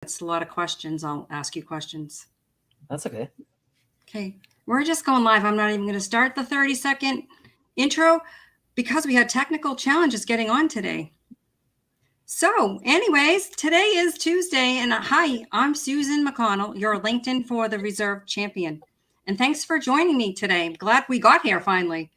It's a lot of questions. I'll ask you questions. That's okay. Okay. We're just going live. I'm not even going to start the 30-second intro because we had technical challenges getting on today. So, anyways, today is Tuesday, and hi, I'm Susan McConnell, your LinkedIn for the Reserve champion. And thanks for joining me today. I'm glad we got here finally.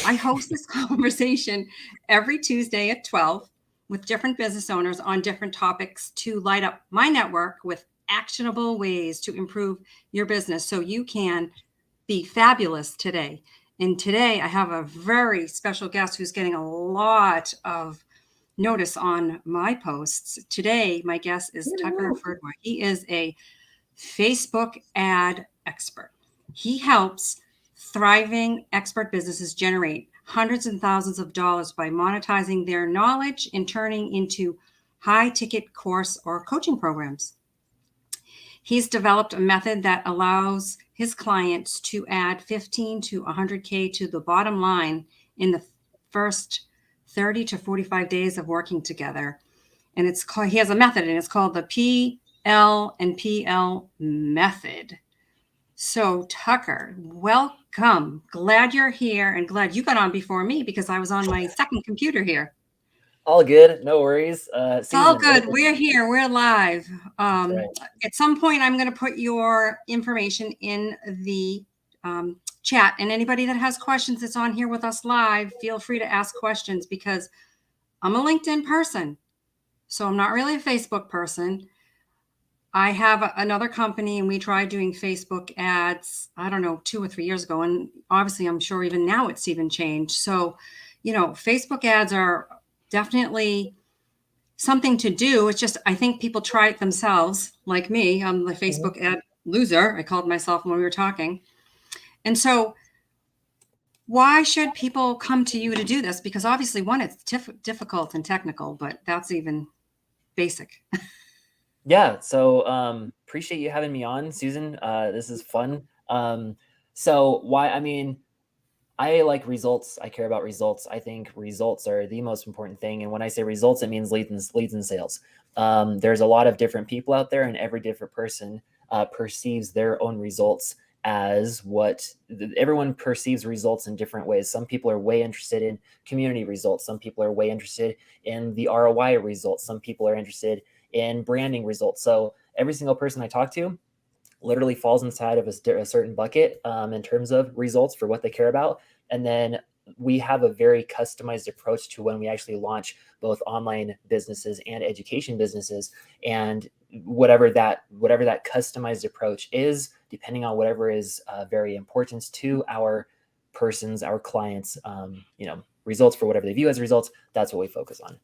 I host this conversation every Tuesday at 12 with different business owners on different topics to light up my network with actionable ways to improve your business so you can be fabulous today. And today I have a very special guest who's getting a lot of notice on my posts. Today, my guest is Tucker Ferwerda. He is a Facebook ad expert. He helps thriving expert businesses generate hundreds and thousands of dollars by monetizing their knowledge and turning into high ticket course or coaching programs. He's developed a method that allows his clients to add 15 to 100K to the bottom line in the first 30 to 45 days of working together. And it's called, he has a method, and it's called the PL and PL method. So Tucker, welcome. Glad you're here, and glad you got on before me because I was on my second computer here. All good. No worries. It's all good. We're here. We're live. Right. At some point, I'm going to put your information in the chat. And anybody that has questions that's on here with us live, feel free to ask questions because I'm a LinkedIn person. So I'm not really a Facebook person. I have another company, and we tried doing Facebook ads, I don't know, 2 or 3 years ago. And obviously, I'm sure even now it's even changed. So, Facebook ads are definitely something to do. It's just, I think people try it themselves, like me. I'm the Facebook ad loser, I called myself when we were talking. And so why should people come to you to do this? Because obviously, one, it's difficult and technical, but that's even basic. Yeah. So appreciate you having me on, Susan. This is fun. I like results. I care about results. I think results are the most important thing. And when I say results, it means leads and sales. There's a lot of different people out there, and every different person perceives their own results as everyone perceives results in different ways. Some people are way interested in community results. Some people are way interested in the ROI results. Some people are interested in branding results. So every single person I talk to literally falls inside of a certain bucket in terms of results for what they care about. And then we have a very customized approach to when we actually launch both online businesses and education businesses. And whatever that customized approach is, depending on whatever is very important to our clients, results for whatever they view as results, that's what we focus on.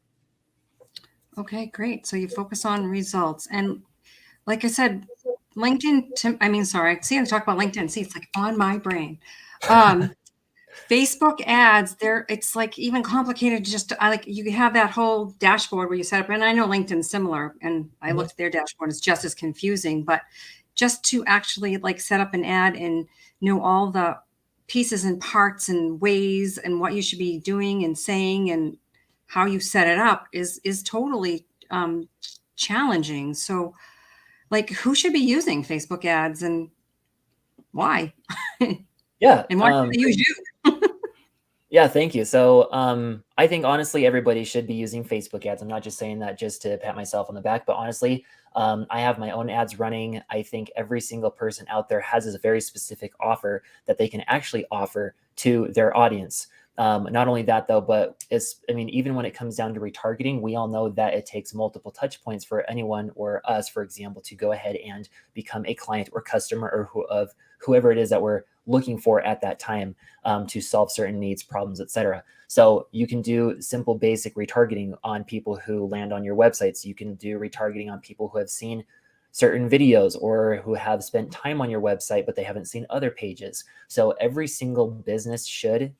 Okay, great. So you focus on results. And like I said, LinkedIn, I talk about LinkedIn. See, it's like on my brain. Facebook ads, it's like even complicated. You have that whole dashboard where you set up, and I know LinkedIn's similar, and I looked at their dashboard, it's just as confusing, but just to actually like set up an ad and know all the pieces and parts and ways and what you should be doing and saying and how you set it up is totally challenging. So like, who should be using Facebook ads and why? Yeah. And why should they use you? Yeah, thank you. So I think honestly, everybody should be using Facebook ads. I'm not just saying that just to pat myself on the back, but honestly, I have my own ads running. I think every single person out there has a very specific offer that they can actually offer to their audience. Not only that though, but even when it comes down to retargeting, we all know that it takes multiple touch points for anyone or us, for example, to go ahead and become a client or customer of whoever it is that we're looking for at that time to solve certain needs, problems, etc. So you can do simple, basic retargeting on people who land on your websites. You can do retargeting on people who have seen certain videos or who have spent time on your website, but they haven't seen other pages. So every single business should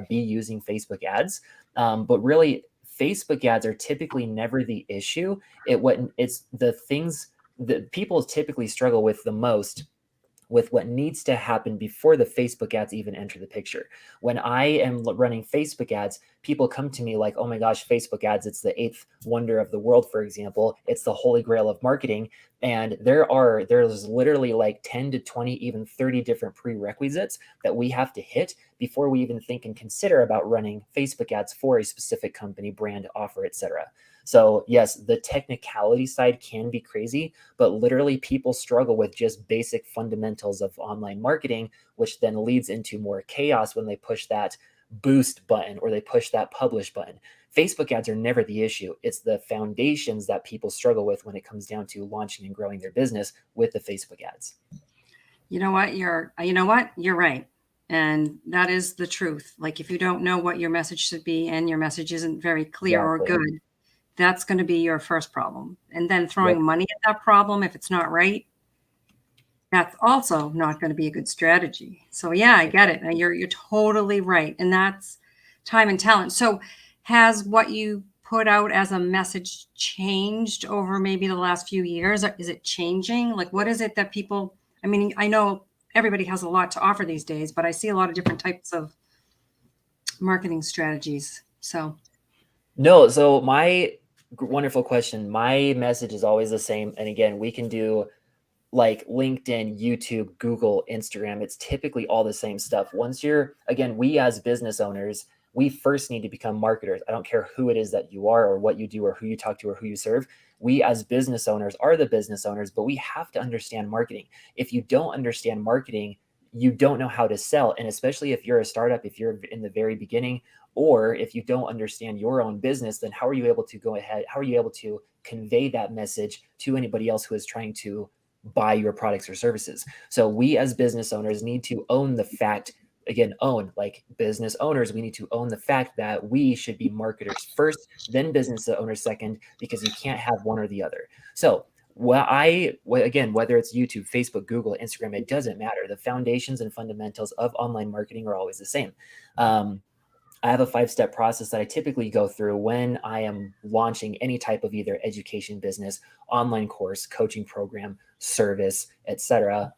be using Facebook ads. But really, Facebook ads are typically never the issue. It's the things that people typically struggle with the most with what needs to happen before the Facebook ads even enter the picture. When I am running Facebook ads, people come to me like, oh my gosh, Facebook ads, it's the eighth wonder of the world, for example. It's the holy grail of marketing. And there's literally like 10 to 20, even 30 different prerequisites that we have to hit before we even think and consider about running Facebook ads for a specific company, brand, offer, etc. So yes, the technicality side can be crazy, but literally people struggle with just basic fundamentals of online marketing, which then leads into more chaos when they push that boost button or they push that publish button. Facebook ads are never the issue. It's the foundations that people struggle with when it comes down to launching and growing their business with the Facebook ads. You know what? You're right. And that is the truth. Like if you don't know what your message should be and your message isn't very clear or Exactly. good, that's going to be your first problem. And then throwing Yep. money at that problem, if it's not right, that's also not going to be a good strategy. So yeah, I get it. You're totally right. And that's time and talent. So has what you put out as a message changed over maybe the last few years? Is it changing? Like what is it that people, I mean, I know everybody has a lot to offer these days, but I see a lot of different types of marketing strategies. So No, so my wonderful question, my message is always the same. And again, we can do like LinkedIn, YouTube, Google, Instagram, it's typically all the same stuff. Once you're, again, we as business owners, we first need to become marketers. I don't care who it is that you are or what you do or who you talk to or who you serve. We as business owners are the business owners, but we have to understand marketing. If you don't understand marketing, you don't know how to sell. And especially if you're a startup, if you're in the very beginning, or if you don't understand your own business, then how are you able to go ahead? How are you able to convey that message to anybody else who is trying to buy your products or services? So we as business owners need to own the fact, again, own like business owners, we need to own the fact that we should be marketers first, then business owners second, because you can't have one or the other. So again, whether it's YouTube, Facebook, Google, Instagram, it doesn't matter. The foundations and fundamentals of online marketing are always the same. I have a 5-step process that I typically go through when I am launching any type of either education business, online course, coaching program, service, etc.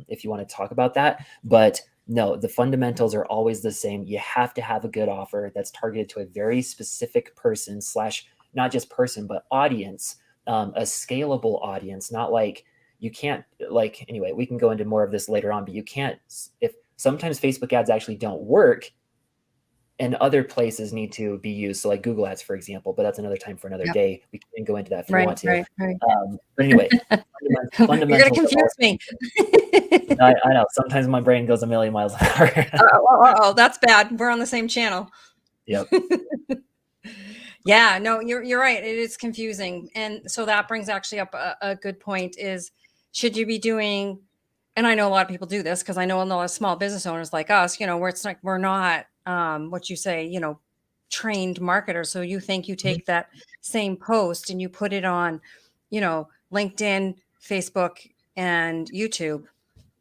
If you want to talk about that, but no, the fundamentals are always the same. You have to have a good offer that's targeted to a very specific person slash not just person, but audience, a scalable audience, not like you can't like, anyway, we can go into more of this later on, but you can't, if sometimes Facebook ads actually don't work, and other places need to be used. So like Google ads, for example, but that's another time for another yeah, day. We can go into that if you right, want to. right, right. But anyway, You're going to fundamentals are confuse all. me. I know. Sometimes my brain goes a million miles an hour. Oh, that's bad. We're on the same channel. Yep. Yeah, no, you're right. It is confusing. And so that brings actually up a good point is should you be doing, and I know a lot of people do this because I know a lot of small business owners like us, where it's like we're not what you say, trained marketers. So you think you take that same post and you put it on, LinkedIn, Facebook, and YouTube.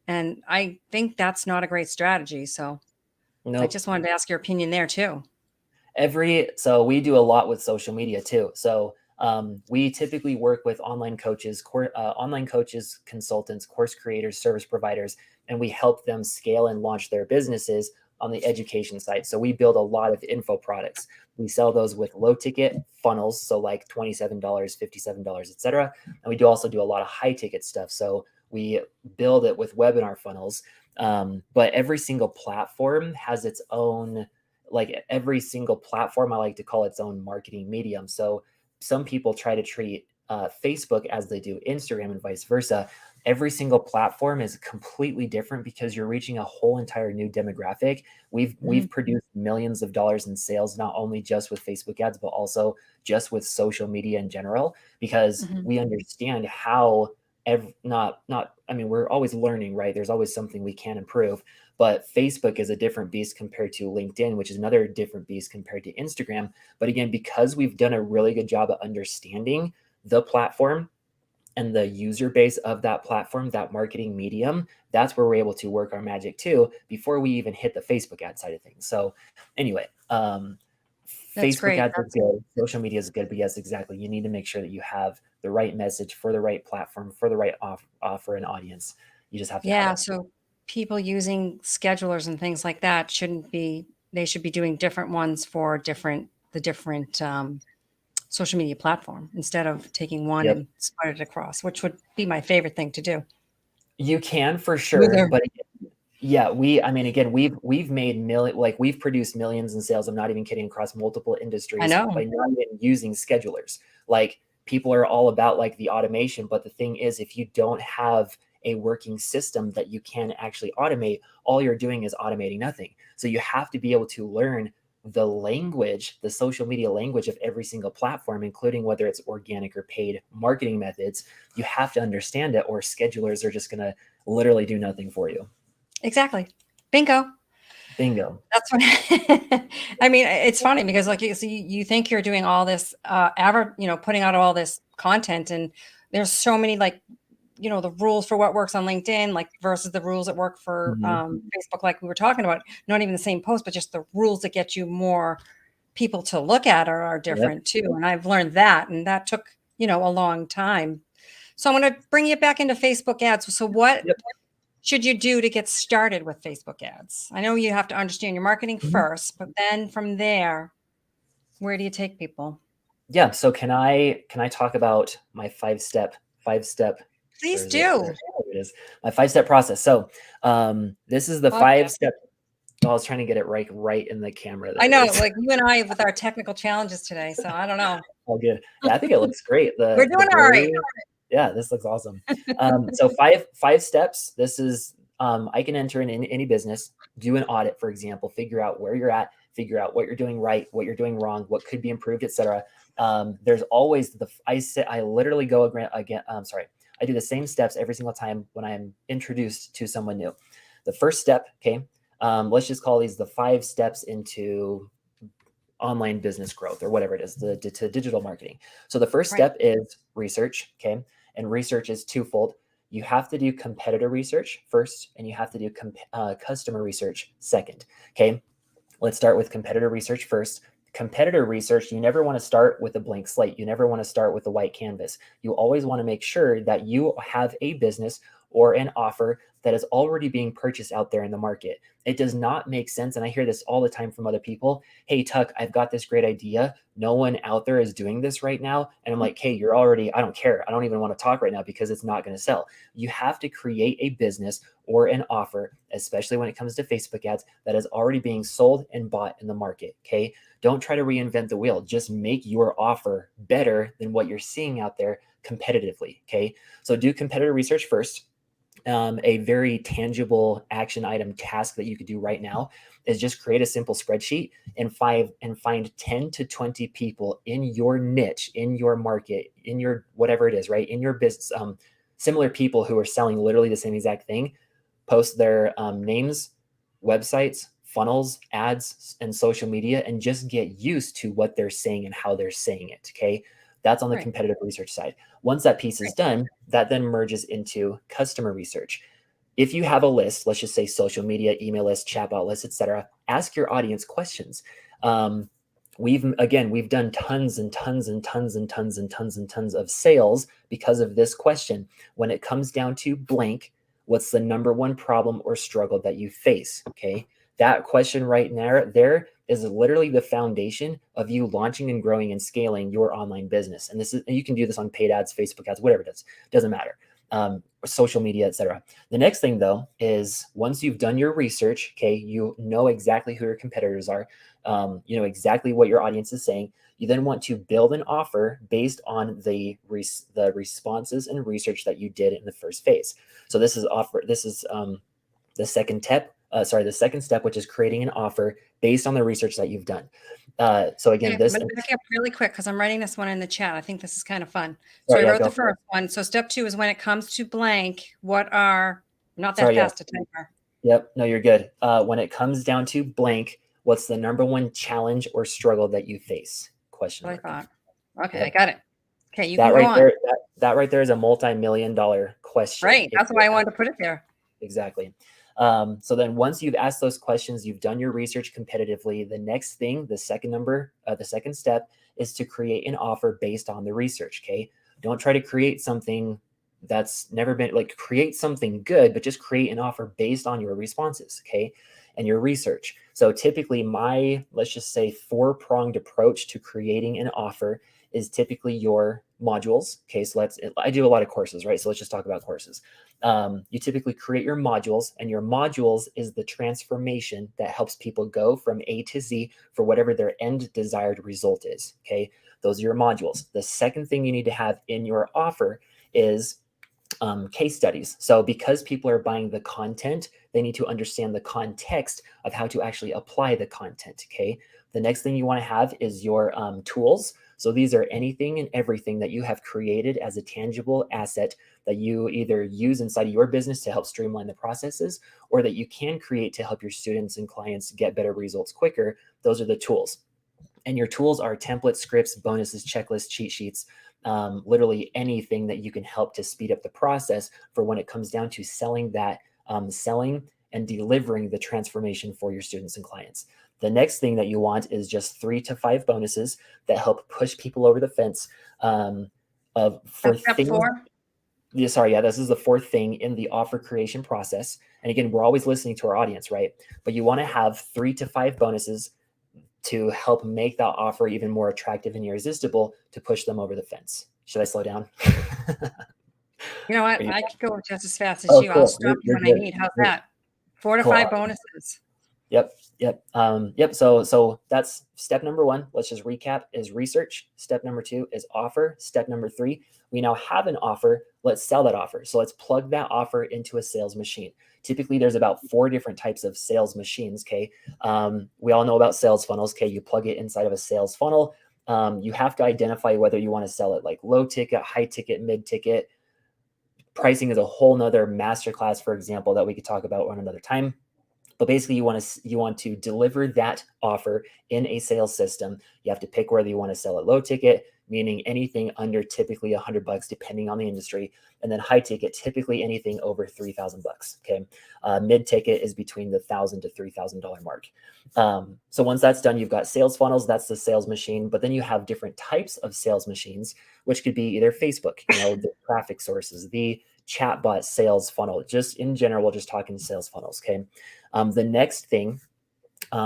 And I think that's not a great strategy. So I Nope. just wanted to ask your opinion there too. So we do a lot with social media too. So we typically work with online coaches, consultants, course creators, service providers, and we help them scale and launch their businesses on the education side. So we build a lot of info products. We sell those with low ticket funnels, so like $27, $57, etc. And we do also do a lot of high ticket stuff. So we build it with webinar funnels. But every single platform has its own, like every single platform, I like to call its own marketing medium. So some people try to treat Facebook as they do Instagram and vice versa. Every single platform is completely different because you're reaching a whole entire new demographic. We've produced millions of dollars in sales, not only just with Facebook ads, but also just with social media in general, because Mhm. we understand how I mean, we're always learning, right? There's always something we can improve, but Facebook is a different beast compared to LinkedIn, which is another different beast compared to Instagram. But again, because we've done a really good job of understanding the platform and the user base of that platform, that marketing medium, that's where we're able to work our magic too before we even hit the Facebook ad side of things. So anyway, That's Facebook great. ads are good, social media is good, but yes, exactly. You need to make sure that you have the right message for the right platform, for the right offer and audience. You just have to have Yeah. it. So people using schedulers and things like that they should be doing different ones for the different social media platform instead of taking one Yep. and spread it across, which would be my favorite thing to do. You can for sure, Smoother. but yeah, I mean, again, we've made like we've produced millions in sales. I'm not even kidding, across multiple I industries by know. not even using schedulers. Like, people are all about like the automation, but the thing is, if you don't have a working system that you can actually automate, all you're doing is automating nothing. So you have to be able to learn the language, the social media language of every single platform, including whether it's organic or paid marketing methods. You have to understand it, or schedulers are just going to literally do nothing for you. Exactly. Bingo. Bingo. That's what I mean. It's funny because like you think you're doing all this putting out all this content, and there's so many like the rules for what works on LinkedIn, like versus the rules that work for Mhm. Facebook, like we were talking about, not even the same post, but just the rules that get you more people to look at are Yep. different too. And I've learned that, and that took, a long time. So I'm going to bring you back into Facebook ads. So what Yep. should you do to get started with Facebook ads? I know you have to understand your marketing Mhm. first, but then from there, where do you take people? Yeah. So can I talk about my five step? Where Please is it? do. There it is. My 5-step process. So this is the Love it. 5-step. I was trying to get it right in the camera. I There it know, is. like you and I with our technical challenges today. So I don't know. All good. Yeah, I think it looks great. We're The doing all right. blue. Yeah, this looks awesome. So five steps. This is, I can enter in any business, do an audit, for example, figure out where you're at, figure out what you're doing right, what you're doing wrong, what could be improved, etc. There's always I literally go again. Sorry, I do the same steps every single time when I'm introduced to someone new. The first step, okay. Let's just call these the 5 steps into online business growth, or whatever it is, to digital marketing. So the first Right. step is research, okay? And research is twofold. You have to do competitor research first, and you have to do customer research second, okay? Let's start with competitor research first. Competitor research, you never want to start with a blank slate. You never want to start with a white canvas. You always want to make sure that you have a business or an offer that is already being purchased out there in the market. It does not make sense, and I hear this all the time from other people. Hey, Tuck, I've got this great idea. No one out there is doing this right now. And I'm like, hey, I don't care. I don't even want to talk right now because it's not going to sell. You have to create a business or an offer, especially when it comes to Facebook ads, that is already being sold and bought in the market. Okay. Don't try to reinvent the wheel. Just make your offer better than what you're seeing out there competitively. Okay. So do competitor research first. A very tangible action item task that you could do right now is just create a simple spreadsheet and find 10 to 20 people in your niche, in your market, in your whatever it is, right? In your business, similar people who are selling literally the same exact thing. Post their names, websites, funnels, ads, and social media, and just get used to what they're saying and how they're saying it. Okay. That's on the Right. competitive research side. Once that piece is Right. done, that then merges into customer research. If you have a list, let's just say social media, email list, chatbot list, etc., ask your audience questions. Um, we've done tons and tons and tons and tons and tons and tons of sales because of this question. When it comes down to blank, what's the number one problem or struggle that you face? Okay. That question right there is literally the foundation of you launching and growing and scaling your online business. And you can do this on paid ads, Facebook ads, whatever it is, doesn't matter. Social media, etc. The next thing though is, once you've done your research, okay, you know exactly who your competitors are, you know exactly what your audience is saying. You then want to build an offer based on the responses and research that you did in the first phase. So this is the second step. The second step, which is creating an offer based on the research that you've done. So Okay, again, I'm going to back up really quick because I'm writing this one in the chat. I think this is kind of fun. So sorry, I yeah, wrote go the for it. first one. So step 2 is when it comes to blank, what are, not that Sorry, yeah, fast a typer. yep, no, you're good. When it comes down to blank, what's the number one challenge or struggle that you face? Question What I mark. thought. Okay, I Yep. got it. Okay, you That can go right on. there, that right there is a multi-million-dollar question. Right. That's why I wanted to put it there. Exactly. So then once you've asked those questions, you've done your research competitively. The next thing, the second step is to create an offer based on the research. Okay. Don't try to create something That's never been like, create something good, but just create an offer based on your responses, okay, and your research. So typically my, let's just say, four-pronged approach to creating an offer is typically your modules. Okay, so I do a lot of courses, right? So let's just talk about courses. You typically create your modules, and your modules is the transformation that helps people go from A to Z for whatever their end desired result is. Okay, those are your modules. The second thing you need to have in your offer is case studies. So because people are buying the content, they need to understand the context of how to actually apply the content. Okay. The next thing you want to have is your tools. So these are anything and everything that you have created as a tangible asset that you either use inside of your business to help streamline the processes, or that you can create to help your students and clients get better results quicker. Those are the tools. And your tools are templates, scripts, bonuses, checklists, cheat sheets, literally anything that you can help to speed up the process for when it comes down to selling and delivering the transformation for your students and clients. The next thing that you want is just 3 to 5 bonuses that help push people over the fence for Step things. 4. Yeah, sorry, yeah, this is the fourth thing in the offer creation process. And again, we're always listening to our audience, right? But you want to have 3 to 5 bonuses to help make that offer even more attractive and irresistible to push them over the fence. Should I slow down? You know what? You, I could go just as fast as oh, you. I'll cool. stop you You're when I good. need. How's that? 4 to Cool. 5 bonuses. Yep. So that's step number 1. Let's just recap: is research. Step number 2 is offer. Step number 3, we now have an offer. Let's sell that offer. So let's plug that offer into a sales machine. Typically, there's about 4 different types of sales machines. Okay. We all know about sales funnels. Okay. You plug it inside of a sales funnel. You have to identify whether you want to sell it like low ticket, high ticket, mid ticket. Pricing is a whole nother masterclass, for example, that we could talk about on another time. But basically, you want to deliver that offer in a sales system. You have to pick whether you want to sell it low ticket, meaning anything under typically $100, depending on the industry, and then high ticket, typically anything over $3,000. Okay, mid ticket is between the $1,000 to $3,000 mark. So once that's done, you've got sales funnels. That's the sales machine. But then you have different types of sales machines, which could be either Facebook, the traffic sources, the chatbot sales funnel. Just in general, we're just talking sales funnels. Okay. The next thing,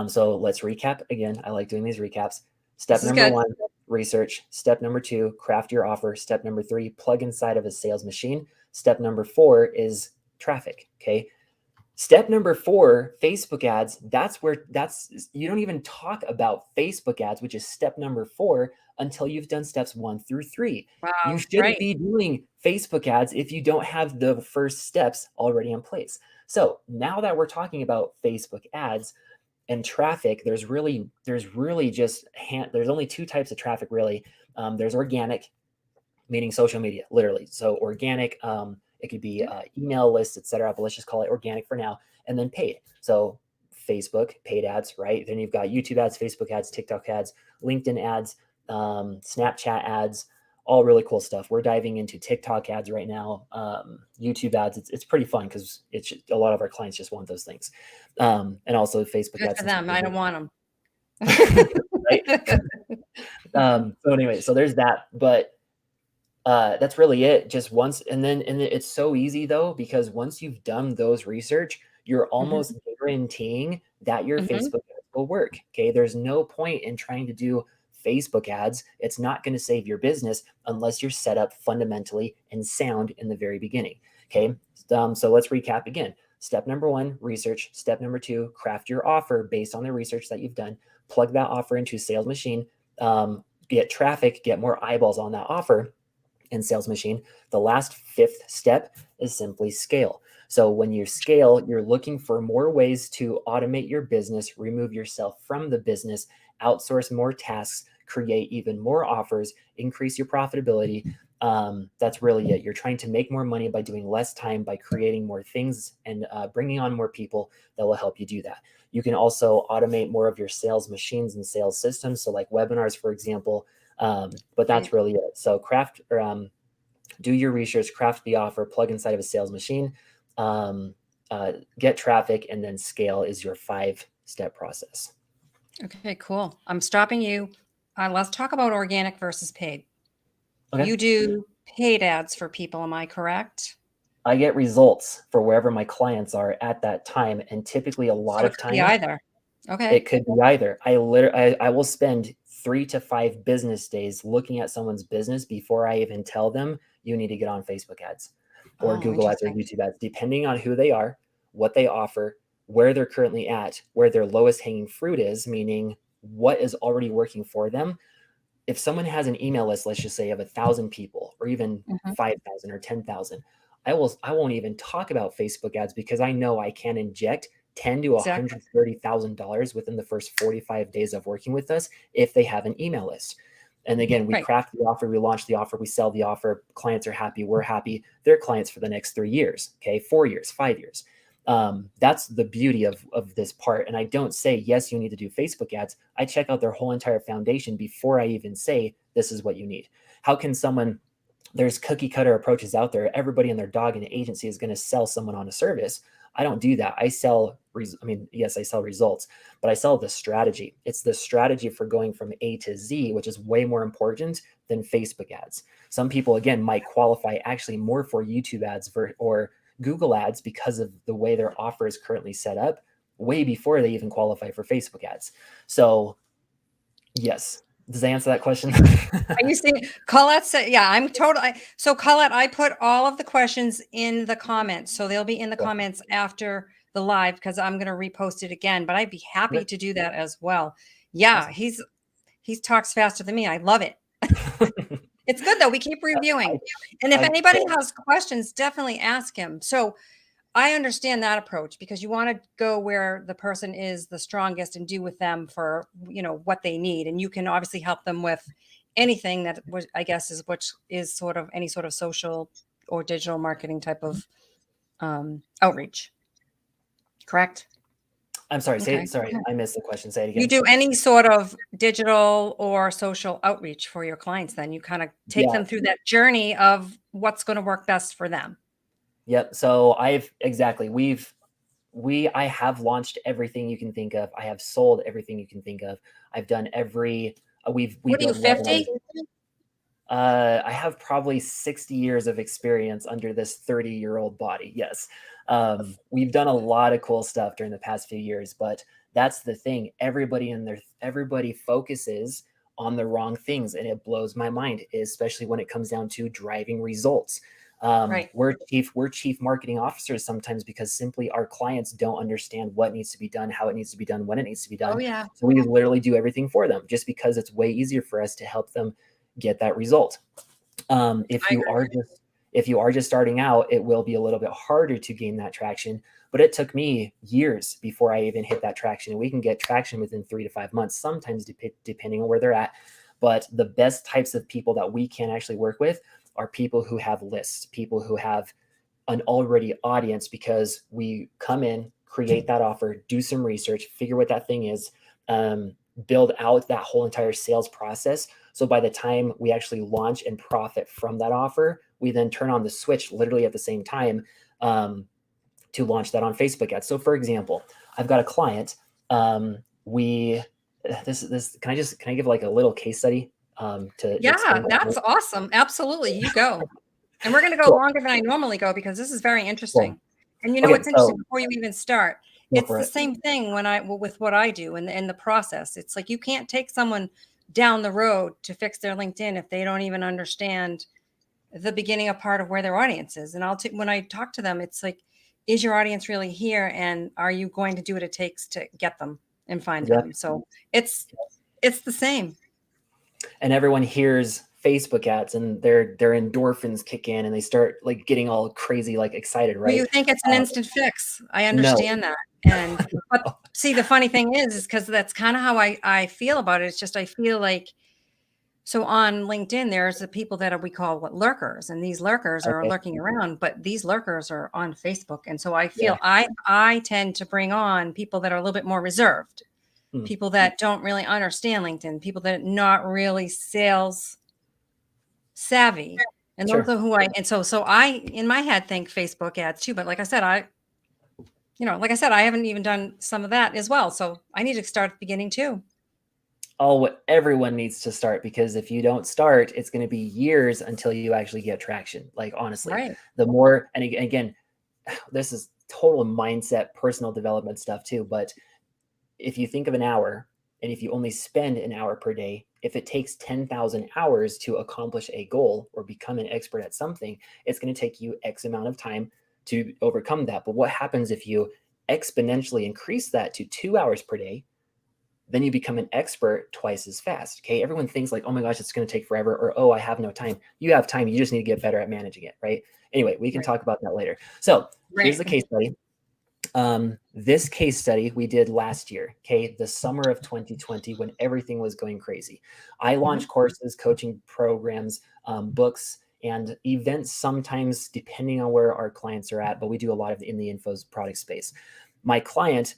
so let's recap again. I like doing these recaps. Step number 1, research. Step number 2, craft your offer. Step number 3, plug inside of a sales machine. Step number 4 is traffic. Okay. Step number 4, Facebook ads. You don't even talk about Facebook ads, which is step number 4, until you've done steps 1 through 3. Wow. You shouldn't be doing Facebook ads if you don't have the first steps already in place. So now that we're talking about Facebook ads and traffic, there's only 2 types of traffic really. There's organic, meaning social media, literally. So organic, it could be email lists, etc. But let's just call it organic for now. And then paid. So Facebook, paid ads, right? Then you've got YouTube ads, Facebook ads, TikTok ads, LinkedIn ads, Snapchat ads, all really cool stuff. We're diving into TikTok ads right now, YouTube ads. It's pretty fun because a lot of our clients just want those things. And also Facebook Good ads. for them. I don't want them. Right? So anyway, so there's that. But that's really it. Just once, and it's so easy though, because once you've done those research, you're almost guaranteeing that your Facebook ads will work. Okay. There's no point in trying to do Facebook ads. It's not going to save your business unless you're set up fundamentally and sound in the very beginning. Okay. So let's recap again. Step number 1, research. Step number 2, craft your offer based on the research that you've done. Plug that offer into a sales machine. Get traffic, get more eyeballs on that offer in sales machine. The last 5th step is simply scale. So when you scale, you're looking for more ways to automate your business, remove yourself from the business, outsource more tasks, create even more offers, increase your profitability. That's really it. You're trying to make more money by doing less time, by creating more things and bringing on more people that will help you do that. You can also automate more of your sales machines and sales systems. So like webinars, for example, but that's really it. So do your research, craft the offer, plug inside of a sales machine, get traffic, and then scale is your 5-step process. Okay, cool. I'm stopping you. Let's talk about organic versus paid. Okay. You do paid ads for people. Am I correct? I get results for wherever my clients are at that time, and typically a lot So it of could be times either. Okay. it could be either. I will spend 3 to 5 business days looking at someone's business before I even tell them, "You need to get on Facebook ads or Oh, Google ads or interesting. YouTube ads," depending on who they are, what they offer, where they're currently at, where their lowest hanging fruit is, meaning what is already working for them. If someone has an email list, let's just say of 1,000 people or even Mhm. 5,000 or 10,000, I won't even talk about Facebook ads because I know I can inject ten to Exactly. $130,000 within the first 45 days of working with us if they have an email list. And again, we Right. craft the offer, we launch the offer, we sell the offer. Clients are happy, we're happy. They're clients for the next 3 years, okay, 4 years, 5 years. That's the beauty of this part. And I don't say, yes, you need to do Facebook ads. I check out their whole entire foundation before I even say, this is what you need. How can someone, there's cookie cutter approaches out there. Everybody and their dog in an agency is going to sell someone on a service. I don't do that. I sell, I mean, yes, I sell results, but I sell the strategy. It's the strategy for going from A to Z, which is way more important than Facebook ads. Some people, again, might qualify actually more for YouTube ads or Google ads because of the way their offer is currently set up way before they even qualify for Facebook ads. So, yes. Does that answer that question? Are you seeing Colette said, yeah, I'm totally. So Colette, I put all of the questions in the comments. So they'll be in the Cool. comments after the live because I'm going to repost it again, but I'd be happy Okay. to do that as well. Yeah, Awesome. he talks faster than me. I love it. It's good though. We keep reviewing. And if I anybody has questions, definitely ask him. So I understand that approach because you want to go where the person is the strongest and do with them for, what they need. And you can obviously help them with anything that was, I guess, is which is sort of any sort of social or digital marketing type of outreach. Correct? I'm sorry. Okay. Sorry. I missed the question. Say it You again. do any sort of digital or social outreach for your clients, then you kind of take Yeah. them through that journey of what's going to work best for them. Yep. So I have launched everything you can think of. I have sold everything you can think of. I've done we What are you, built webinars. 50? I have probably 60 years of experience under this 30-year-old body. Yes. We've done a lot of cool stuff during the past few years, but that's the thing. Everybody focuses on the wrong things, and it blows my mind, especially when it comes down to driving results. Right. We're chief marketing officers sometimes because simply our clients don't understand what needs to be done, how it needs to be done, when it needs to be Oh, done. yeah. So we literally do everything for them just because it's way easier for us to help them get that result. If I you are just starting out, it will be a little bit harder to gain that traction. But it took me years before I even hit that traction. And we can get traction within 3 to 5 months, sometimes depending on where they're at. But the best types of people that we can actually work with are people who have lists, people who have an already audience, because we come in, create that offer, do some research, figure what that thing is, build out that whole entire sales process. So by the time we actually launch and profit from that offer, we then turn on the switch literally at the same time to launch that on Facebook ads. So for example, I've got a client. We this can I give like a little case study to Yeah, explain? that's awesome. Absolutely. You go. And we're going to go Cool. longer than I normally go because this is very Cool. interesting. And Okay, what's interesting so before you even start, go it's for the it. same thing with what I do in the process. It's like you can't take someone down the road to fix their LinkedIn if they don't even understand the beginning of part of where their audience is. And when I talk to them, it's like, is your audience really here? And are you going to do what it takes to get them and find Yep. them? So it's the same. And everyone hears Facebook ads and their endorphins kick in and they start like getting all crazy, like excited, Well, right? you think it's an instant fix. I No. understand that. But see, the funny thing is because that's kind of how I feel about it. It's just I feel like so on LinkedIn, there's the people that we call lurkers, and these lurkers are Okay. lurking around, but these lurkers are on Facebook. And so I Yeah. feel I tend to bring on people that are a little bit more reserved, Hmm. people that don't really understand LinkedIn, people that are not really sales savvy. And those Sure. are who I in my head think Facebook ads too. But like I said, I haven't even done some of that as well. So I need to start at the beginning too. everyone needs to start, because if you don't start, it's going to be years until you actually get traction. Like, honestly, Right. the more, and again, this is total mindset, personal development stuff too. But if you think of an hour, and if you only spend an hour per day, if it takes 10,000 hours to accomplish a goal or become an expert at something, it's going to take you X amount of time to overcome that. But what happens if you exponentially increase that to 2 hours per day? Then you become an expert twice as fast. Okay. Everyone thinks like, oh my gosh, it's going to take forever, or, oh, I have no time. You have time. You just need to get better at managing it. Right. Anyway, we can talk about that later. So here's the case study. This case study we did last year, okay, the summer of 2020, when everything was going crazy. I launched courses, coaching programs, books, and events sometimes, depending on where our clients are at, but we do a lot of in the infos product space. My client,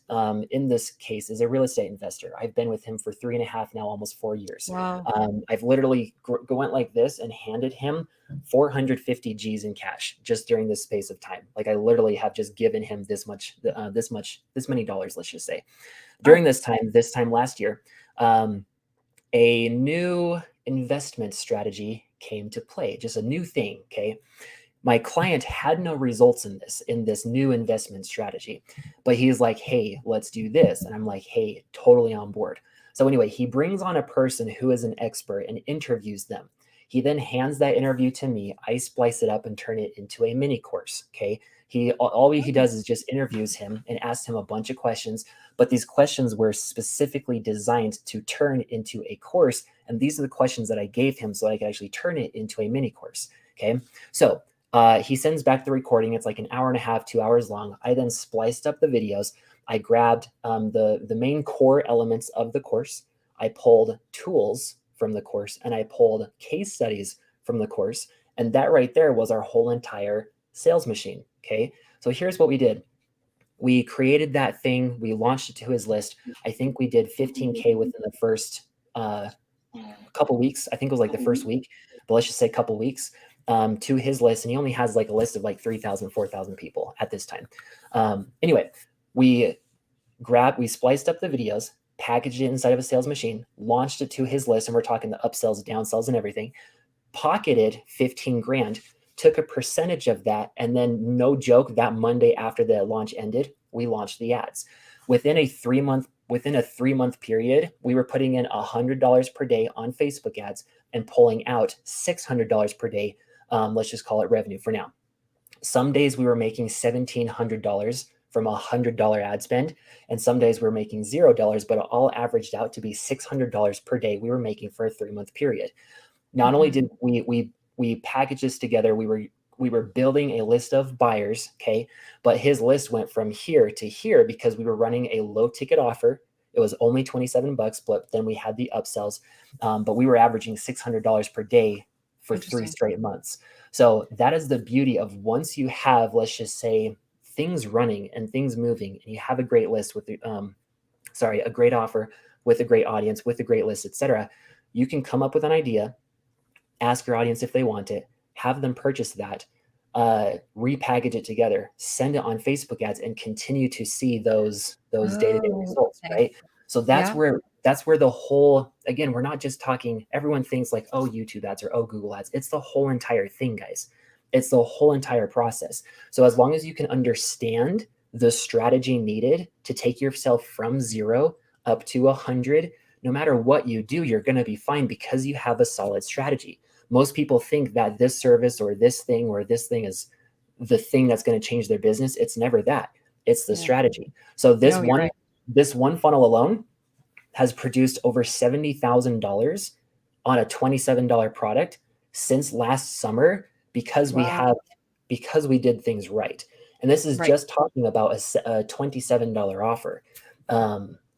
in this case, is a real estate investor. I've been with him for 3.5 now, almost 4 years. Wow. I've literally went like this and handed him 450 G's in cash just during this space of time. Like, I literally have just given him this many dollars, let's just say. During this time last year, a new investment strategy came to play, just a new thing. Okay. My client had no results in this new investment strategy, but he's like, hey, let's do this. And I'm like, hey, totally on board. So anyway, he brings on a person who is an expert and interviews them. He then hands that interview to me. I splice it up and turn it into a mini course. Okay. All he does is just interviews him and asks him a bunch of questions, but these questions were specifically designed to turn into a course. And these are the questions that I gave him so I could actually turn it into a mini course. Okay. So he sends back the recording. It's like an hour and a half, 2 hours long. I then spliced up the videos. I grabbed the main core elements of the course. I pulled tools from the course, and I pulled case studies from the course. And that right there was our whole entire sales machine. Okay. So here's what we did. We created that thing. We launched it to his list. I think we did 15K within the first couple weeks. I think it was like the first week, but let's just say couple weeks. To his list, and he only has like a list of like 3,000, 4,000 people at this time. Anyway, we spliced up the videos, packaged it inside of a sales machine, launched it to his list, and we're talking the upsells, downsells, and everything. Pocketed 15 grand, took a percentage of that, and then, no joke, that Monday after the launch ended, we launched the ads. Within a 3-month period, we were putting in $100 per day on Facebook ads and pulling out $600 per day. Let's just call it revenue for now. Some days we were making $1,700 from a $100 ad spend, and some days we were making $0, but it all averaged out to be $600 per day we were making for a 3-month period. Not only did we package this together, we were building a list of buyers, okay, but his list went from here to here because we were running a low ticket offer. It was only $27, but then we had the upsells, but we were averaging $600 per day for 3 straight months. So that is the beauty of, once you have, let's just say, things running and things moving, and you have a great list with a great offer with a great audience, with a great list, etc. You can come up with an idea, ask your audience if they want it, have them purchase that, repackage it together, send it on Facebook ads, and continue to see those day-to-day results, right? So that's where the whole, again, we're not just talking, everyone thinks like, oh, YouTube ads or oh, Google ads. It's the whole entire thing, guys. It's the whole entire process. So as long as you can understand the strategy needed to take yourself from 0 up to 100, no matter what you do, you're going to be fine because you have a solid strategy. Most people think that this service or this thing is the thing that's going to change their business. It's never that. It's the strategy. So this one funnel alone has produced over $70,000 on a $27 product since last summer because we did things right. And this is just talking about a $27 offer.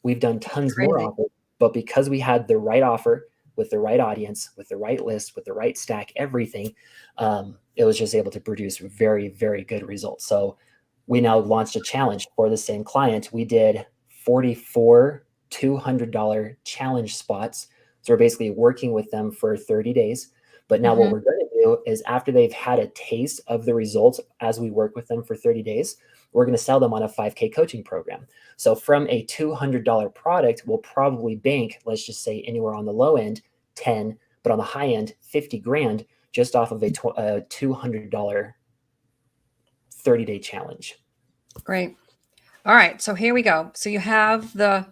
We've done tons more offers, but because we had the right offer with the right audience, with the right list, with the right stack, everything, it was just able to produce very, very good results. So we now launched a challenge for the same client. We did 44 $200 challenge spots. So we're basically working with them for 30 days. But now what we're going to do is after they've had a taste of the results as we work with them for 30 days, we're going to sell them on a 5K coaching program. So from a $200 product, we'll probably bank, let's just say anywhere on the low end, 10, but on the high end, 50 grand just off of a $200 30-day challenge. Great. All right. So here we go. So you have the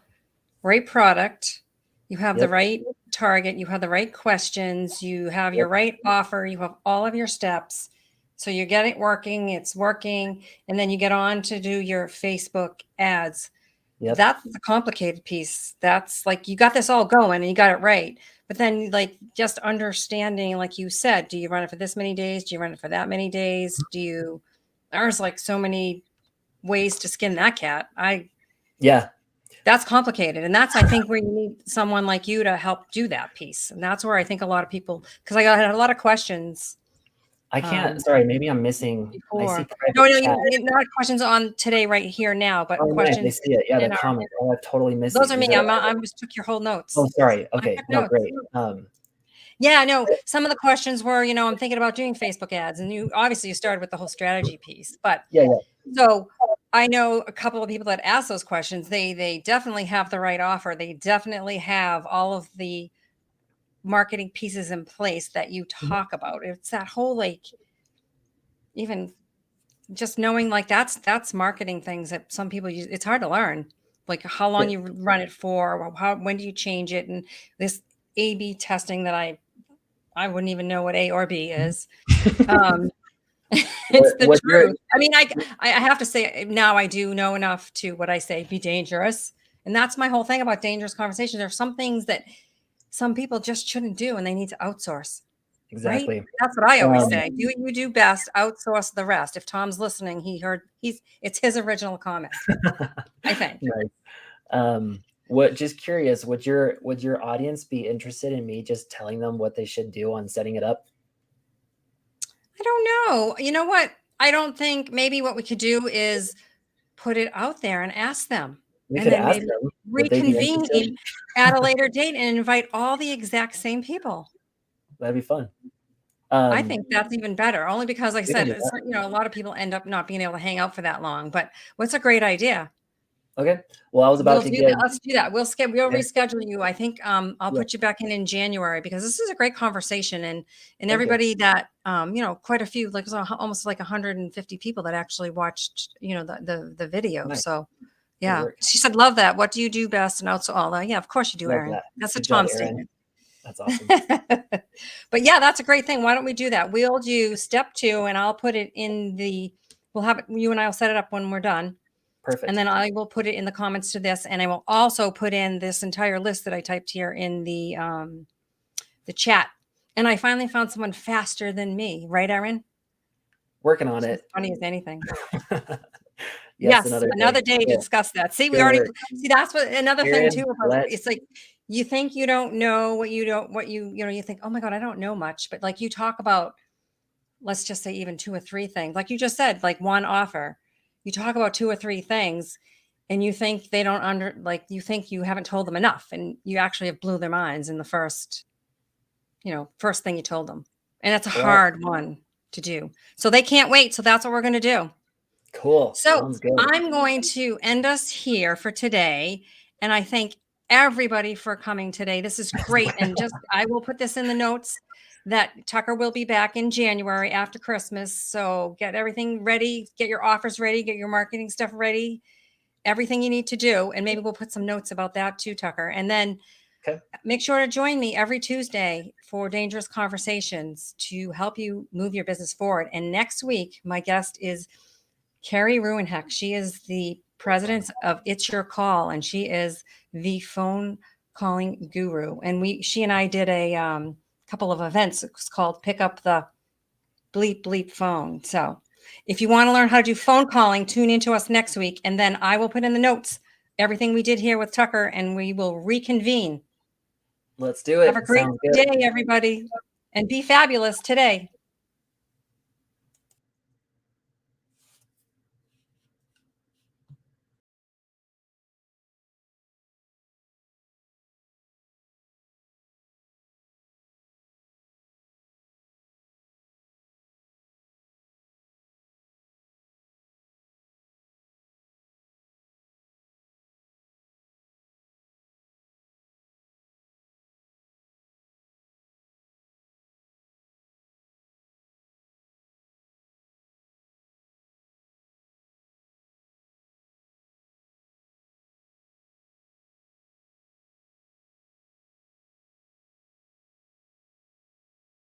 right product, you have the right target, you have the right questions, you have your right offer, you have all of your steps. So you get it working, it's working, and then you get on to do your Facebook ads. That's the complicated piece. That's like, you got this all going and you got it right. But then like just understanding, like you said, do you run it for this many days? Do you run it for that many days? There's like so many ways to skin that cat. That's complicated. And that's, I think, where you need someone like you to help do that piece. And that's where I think a lot of people, because I had a lot of questions. I can't, sorry, maybe I'm missing. Before. I see not questions on today right here now, but questions. Right, I see it. Yeah, the comment. I totally missed those are me. I just took your whole notes. Oh, sorry. Okay. No, great. Yeah, no, some of the questions were, I'm thinking about doing Facebook ads, and you started with the whole strategy piece, but so I know a couple of people that ask those questions. They definitely have the right offer. They definitely have all of the marketing pieces in place that you talk about. It's that whole, like, even just knowing, like, that's marketing things that some people use. It's hard to learn, like how long you run it for, when do you change it, and this A/B testing that I wouldn't even know what A or B is. It's the truth. I mean, I have to say now I do know enough to, what I say, be dangerous. And that's my whole thing about dangerous conversations. There are some things that some people just shouldn't do and they need to outsource. Exactly. Right? That's what I always say. Do what you do best, outsource the rest. If Tom's listening, it's his original comment, I think. Nice. Just curious, would your audience be interested in me just telling them what they should do on setting it up? I don't know. You know what? I don't think, maybe what we could do is put it out there and ask them. And then maybe reconvene at a later date and invite all the exact same people. That'd be fun. I think that's even better, only because, like I said, a lot of people end up not being able to hang out for that long. But what's a great idea? Okay. Well, I was about to get. Let's do that. We'll reschedule you. I think I'll put you back in January, because this is a great conversation, and everybody that quite a few, like almost like 150 people that actually watched the video. Nice. So yeah, she said, love that. What do you do best? And also yeah, of course you do, Erin. That's a Tom statement. That's awesome. But yeah, that's a great thing. Why don't we do that? We'll do step 2, and I'll put it in we'll have it, you and I will set it up when we're done. Perfect. And then I will put it in the comments to this, and I will also put in this entire list that I typed here in the chat. And I finally found someone faster than me, right, Erin? Working on it. Funny as anything. Yes, another day to discuss that. See, that's what another thing too about it's like, you think you don't know what you think, oh my God, I don't know much. But like, you talk about, let's just say even 2 or 3 things, like you just said, like one offer. You talk about 2 or 3 things and you think they don't you think you haven't told them enough, and you actually have blew their minds in the first thing you told them. And that's a hard one to do. So they can't wait. So that's what we're going to do. Cool. So I'm going to end us here for today. And I thank everybody for coming today. This is great. And I will put this in the notes that Tucker will be back in January after Christmas. So get everything ready, get your offers ready, get your marketing stuff ready, everything you need to do. And maybe we'll put some notes about that too, Tucker. And then make sure to join me every Tuesday for Dangerous Conversations to help you move your business forward. And next week, my guest is Carrie Ruenheck. She is the president of It's Your Call, and she is the phone calling guru. And she and I did a couple of events. It's called Pick Up the Bleep Bleep Phone. So if you want to learn how to do phone calling, tune into us next week. And then I will put in the notes everything we did here with Tucker, and we will reconvene. Let's do it. Have a great day, everybody, and be fabulous today.